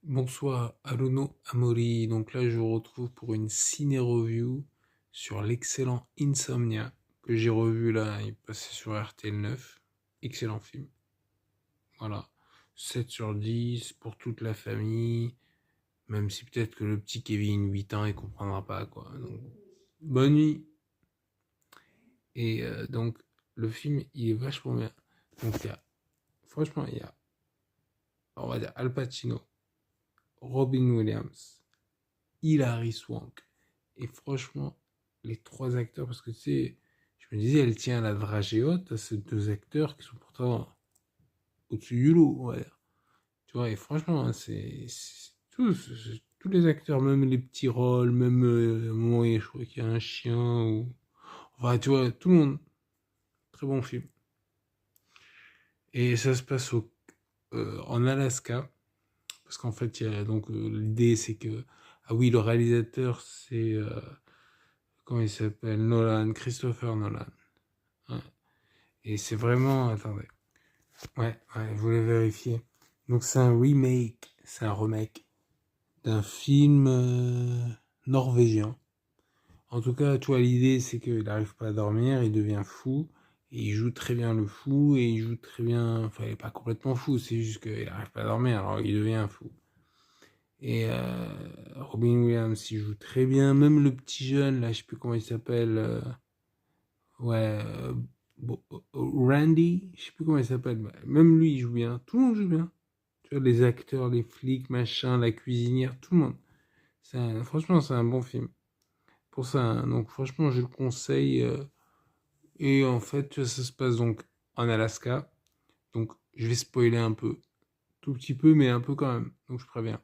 Bonsoir, Aluno Amori. Donc là, je vous retrouve pour une ciné-review sur l'excellent Insomnia que j'ai revu là, il passait sur RTL 9. Excellent film. Voilà. 7 sur 10 pour toute la famille. Même si peut-être que le petit Kevin, 8 ans, il comprendra pas quoi. Donc, bonne nuit. Et donc, le film, il est vachement bien. Donc, franchement, il y a, on va dire, Al Pacino, Robin Williams, Hilary Swank. Et franchement, les trois acteurs, parce que tu sais, je me disais, elle tient la dragée haute à ces deux acteurs qui sont pourtant au-dessus du lot, on va dire. Tu vois, et franchement, hein, tous les acteurs, même les petits rôles, même à un moment, je crois qu'il y a un chien, ou. Enfin, tu vois, tout le monde. Très bon film. Et ça se passe en Alaska, parce qu'en fait, donc l'idée, c'est que. Ah oui, le réalisateur, c'est. Comment il s'appelle? Nolan, Christopher Nolan. Ouais. Et c'est vraiment. Attendez. Ouais, je voulais vérifier. Donc c'est un remake, c'est un remake d'un film norvégien. En tout cas, tu vois, l'idée c'est qu'il n'arrive pas à dormir, il devient fou, et il joue très bien le fou, et il joue très bien. Enfin, il est pas complètement fou, c'est juste qu'il n'arrive pas à dormir, alors il devient fou. Et Robin Williams, il joue très bien, même le petit jeune, là, je sais plus comment il s'appelle. Ouais, Randy, je sais plus comment il s'appelle. Même lui, il joue bien. Tout le monde joue bien. Tu vois, les acteurs, les flics, machin, la cuisinière, tout le monde. Franchement, c'est un bon film. Pour ça, hein, donc franchement, je le conseille. Et en fait, tu vois, ça se passe donc en Alaska. Donc, je vais spoiler un peu. Tout petit peu, mais un peu quand même. Donc, je préviens.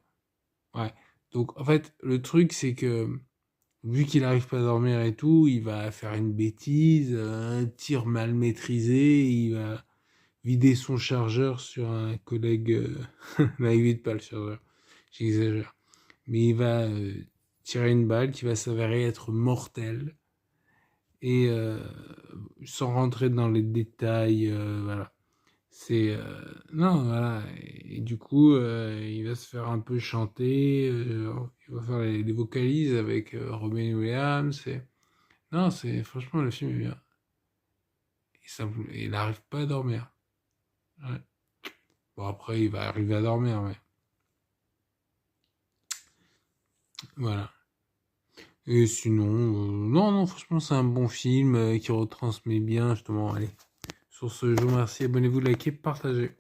Ouais. Donc, en fait, le truc, c'est que vu qu'il n'arrive pas à dormir et tout, il va faire une bêtise, un tir mal maîtrisé, il va vider son chargeur sur un collègue. Non, il vide pas le chargeur, j'exagère. Mais il va tirer une balle qui va s'avérer être mortelle. Et sans rentrer dans les détails, voilà. Non, voilà. Et du coup, il va se faire un peu chanter. Il va faire les vocalises avec Robin Williams. Non, franchement, le film est bien. Il n'arrive pas à dormir. Ouais. Bon, après, il va arriver à dormir, mais voilà. Et sinon, non, franchement, c'est un bon film qui retransmet bien, justement. Allez, sur ce, je vous remercie. Abonnez-vous, likez, partagez.